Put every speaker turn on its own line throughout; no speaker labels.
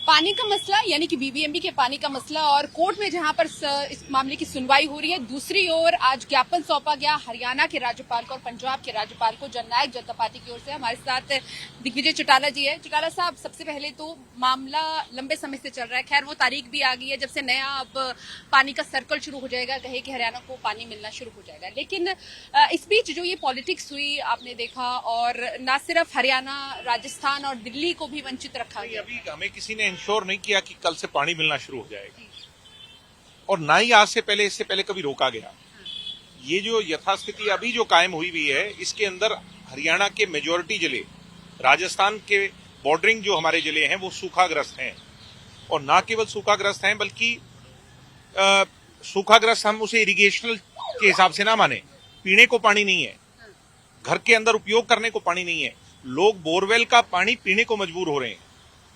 पानी का मसला यानी कि बीबीएमबी के पानी का मसला और कोर्ट में जहां पर इस मामले की सुनवाई हो रही है, दूसरी ओर आज ज्ञापन सौंपा गया हरियाणा के राज्यपाल को और पंजाब के राज्यपाल को जननायक जनता पार्टी की ओर से। हमारे साथ दिग्विजय चौटाला जी है। चौटाला साहब, सबसे पहले तो मामला लंबे समय से चल रहा है, खैर वो तारीख भी आ गई है जब से नया अब पानी का सर्कल शुरू हो जाएगा, कहे कि हरियाणा को पानी मिलना शुरू हो जाएगा। लेकिन इस बीच जो ये पॉलिटिक्स हुई आपने देखा, और न सिर्फ हरियाणा, राजस्थान और दिल्ली को भी वंचित रखा गया।
अभी हमें किसी ने इंश्योर नहीं किया कि कल से पानी मिलना शुरू हो जाएगा, और ना ही आज से पहले, इससे पहले कभी रोका गया। ये जो यथास्थिति अभी जो कायम हुई हुई है, इसके अंदर हरियाणा के मेजॉरिटी जिले, राजस्थान के बॉर्डरिंग जो हमारे जिले हैं वो सूखाग्रस्त हैं, और ना केवल सूखाग्रस्त हैं बल्कि सूखाग्रस्त हम उसे इरिगेशनल के हिसाब से ना माने। पीने को पानी नहीं है, घर के अंदर उपयोग करने को पानी नहीं है, लोग बोरवेल का पानी पीने को मजबूर हो रहे हैं।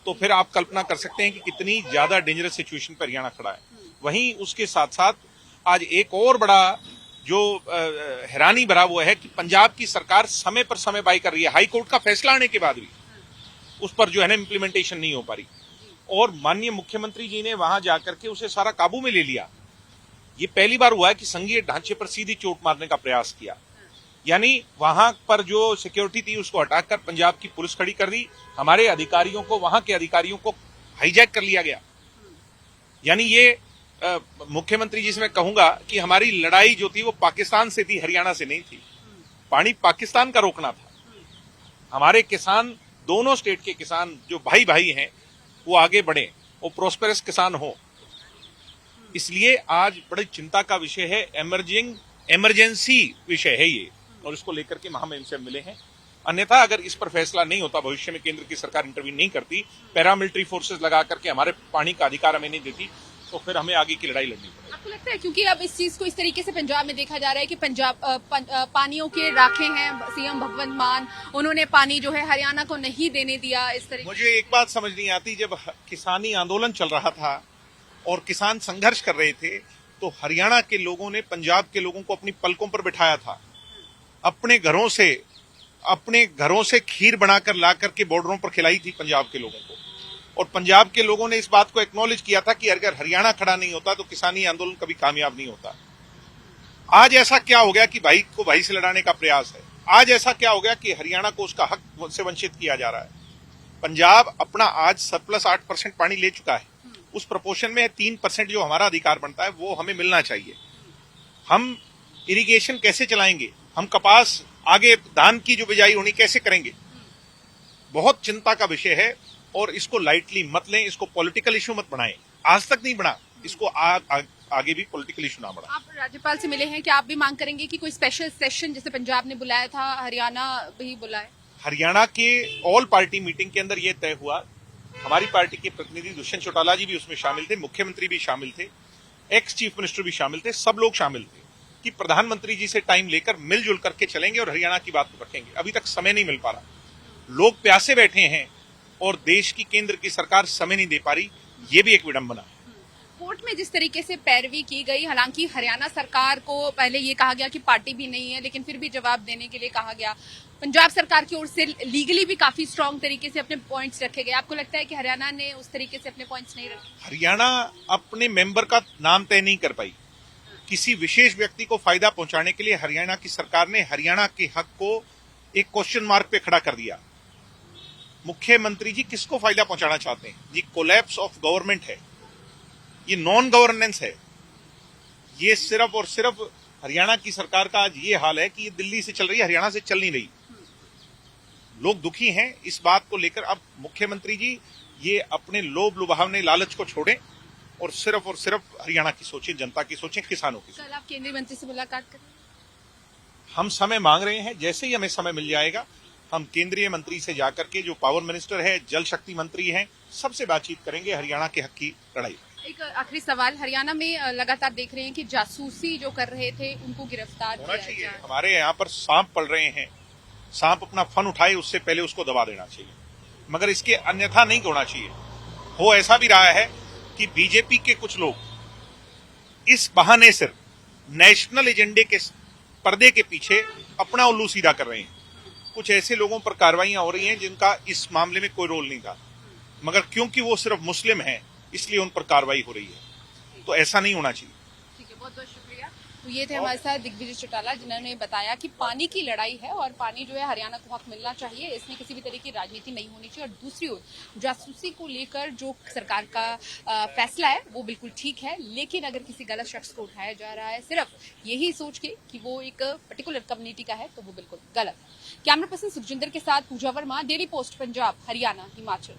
तो फिर आप कल्पना कर सकते हैं कि कितनी ज्यादा डेंजरस सिचुएशन पर हरियाणा खड़ा है। वहीं उसके साथ साथ आज एक और बड़ा जो हैरानी भरा हुआ है कि पंजाब की सरकार समय पर समय बाई कर रही है। हाई कोर्ट का फैसला आने के बाद भी उस पर जो है ना इम्प्लीमेंटेशन नहीं हो पा रही, और माननीय मुख्यमंत्री जी ने वहां जाकर के उसे सारा काबू में ले लिया। ये पहली बार हुआ है कि संघीय ढांचे पर सीधी चोट मारने का प्रयास किया, यानी वहां पर जो सिक्योरिटी थी उसको हटाकर पंजाब की पुलिस खड़ी कर दी, हमारे अधिकारियों को, वहां के अधिकारियों को हाईजैक कर लिया गया। यानी ये मुख्यमंत्री जी से मैं कहूंगा कि हमारी लड़ाई जो थी वो पाकिस्तान से थी, हरियाणा से नहीं थी। पानी पाकिस्तान का रोकना था। हमारे किसान, दोनों स्टेट के किसान जो भाई भाई हैं, वो आगे बढ़े, वो प्रोस्पेरस किसान हो। इसलिए आज बड़ी चिंता का विषय है, इमरजेंसी विषय है ये, और इसको लेकर के हम इनसे मिले हैं। अन्यथा अगर इस पर फैसला नहीं होता, भविष्य में केंद्र की सरकार इंटरवीन नहीं करती, पैरामिलिट्री फोर्सेस लगा करके हमारे पानी का अधिकार हमें नहीं देती, तो फिर हमें आगे की लड़ाई लड़नी पड़ेगी।
आपको लगता है, क्योंकि अब इस चीज को इस तरीके से पंजाब में देखा जा रहा है कि पंजाब पानियों के राखे हैं सीएम भगवंत मान, उन्होंने पानी जो है हरियाणा को नहीं देने दिया, इस तरीके।
मुझे एक बात समझ नहीं आती, जब किसानी आंदोलन चल रहा था और किसान संघर्ष कर रहे थे, तो हरियाणा के लोगों ने पंजाब के लोगों को अपनी पलकों पर बिठाया था, अपने घरों से खीर बनाकर ला करके बॉर्डरों पर खिलाई थी पंजाब के लोगों को, और पंजाब के लोगों ने इस बात को एक्नॉलेज किया था कि अगर हरियाणा खड़ा नहीं होता तो किसानी आंदोलन कभी कामयाब नहीं होता। आज ऐसा क्या हो गया कि भाई को भाई से लड़ाने का प्रयास है? आज ऐसा क्या हो गया कि हरियाणा को उसका हक से वंचित किया जा रहा है? पंजाब अपना आज सरप्लस 8% पानी ले चुका है, उस प्रपोर्शन में 3% जो हमारा अधिकार बनता है वो हमें मिलना चाहिए। हम इरिगेशन कैसे चलाएंगे? हम कपास, आगे धान की जो बिजाई होनी कैसे करेंगे? बहुत चिंता का विषय है, और इसको लाइटली मत लें, इसको पॉलिटिकल इशू मत बनाएं। आज तक नहीं बना, इसको आगे भी पॉलिटिकल इशू ना बढ़ा।
आप राज्यपाल से मिले हैं, क्या आप भी मांग करेंगे कि कोई स्पेशल सेशन जैसे पंजाब ने बुलाया था, हरियाणा भी बुलाए?
हरियाणा के ऑल पार्टी मीटिंग के अंदर यह तय हुआ, हमारी पार्टी के प्रतिनिधि दुष्यंत चौटाला जी भी उसमें शामिल थे, मुख्यमंत्री भी शामिल थे, एक्स चीफ मिनिस्टर भी शामिल थे, सब लोग शामिल थे कि प्रधानमंत्री जी से टाइम लेकर मिलजुल करके चलेंगे और हरियाणा की बात को रखेंगे। अभी तक समय नहीं मिल पा रहा, लोग प्यासे बैठे हैं और देश की, केंद्र की सरकार समय नहीं दे पा रही, ये भी एक विडंबना है।
कोर्ट में जिस तरीके से पैरवी की गई, हालांकि हरियाणा सरकार को पहले ये कहा गया कि पार्टी भी नहीं है, लेकिन फिर भी जवाब देने के लिए कहा गया। पंजाब सरकार की ओर से लीगली भी काफी स्ट्रांग तरीके से अपने पॉइंट्स रखे गए। आपको लगता है कि हरियाणा ने उस तरीके से अपने पॉइंट्स नहीं रखे?
हरियाणा अपने मेंबर का नाम तय नहीं कर पाई। किसी विशेष व्यक्ति को फायदा पहुंचाने के लिए हरियाणा की सरकार ने हरियाणा के हक को एक क्वेश्चन मार्क पे खड़ा कर दिया। मुख्यमंत्री जी किसको फायदा पहुंचाना चाहते हैं? ये कोलैप्स ऑफ गवर्नमेंट है, ये नॉन गवर्नेंस है। ये सिर्फ और सिर्फ हरियाणा की सरकार का आज ये हाल है कि ये दिल्ली से चल रही है, हरियाणा से चल नहीं रही। लोग दुखी हैं इस बात को लेकर। अब मुख्यमंत्री जी ये अपने लोभ लुभावने लालच को छोड़ें और सिर्फ हरियाणा की सोचें, जनता की सोचें, किसानों की सोचें।
कल आप केंद्रीय मंत्री से मुलाकात करें?
हम समय मांग रहे हैं, जैसे ही हमें समय मिल जाएगा हम केंद्रीय मंत्री से जाकर के, जो पावर मिनिस्टर है, जल शक्ति मंत्री हैं, सबसे बातचीत करेंगे हरियाणा के हक की लड़ाई।
एक आखिरी सवाल, हरियाणा में लगातार देख रहे हैं कि जासूसी जो कर रहे थे उनको गिरफ्तार
होना
किया
चाहिए।
जाए।
हमारे यहाँ पर सांप पल रहे हैं, सांप अपना फन उठाए उससे पहले उसको दबा देना चाहिए, मगर इसके अन्यथा नहीं होना चाहिए। हो ऐसा भी रहा है कि बीजेपी के कुछ लोग इस बहाने सिर्फ नेशनल एजेंडे के पर्दे के पीछे अपना उल्लू सीधा कर रहे हैं। कुछ ऐसे लोगों पर कार्रवाइयां हो रही हैं जिनका इस मामले में कोई रोल नहीं था। मगर क्योंकि वो सिर्फ मुस्लिम हैं इसलिए उन पर कार्रवाई हो रही है, तो ऐसा नहीं होना चाहिए।
ठीक है, बहुत बहुत शुक्रिया। तो ये थे हमारे साथ दिग्विजय चौटाला, जिन्होंने बताया कि पानी की लड़ाई है और पानी जो है हरियाणा को हक मिलना चाहिए, इसमें किसी भी तरह की राजनीति नहीं होनी चाहिए। और दूसरी ओर जासूसी को लेकर जो सरकार का फैसला है वो बिल्कुल ठीक है, लेकिन अगर किसी गलत शख्स को उठाया जा रहा है सिर्फ यही सोच के कि वो एक पर्टिकुलर कम्युनिटी का है, तो वो बिल्कुल गलत है। कैमरा पर्सन सुखजिंदर के साथ पूजा वर्मा, डेली पोस्ट पंजाब, हरियाणा, हिमाचल।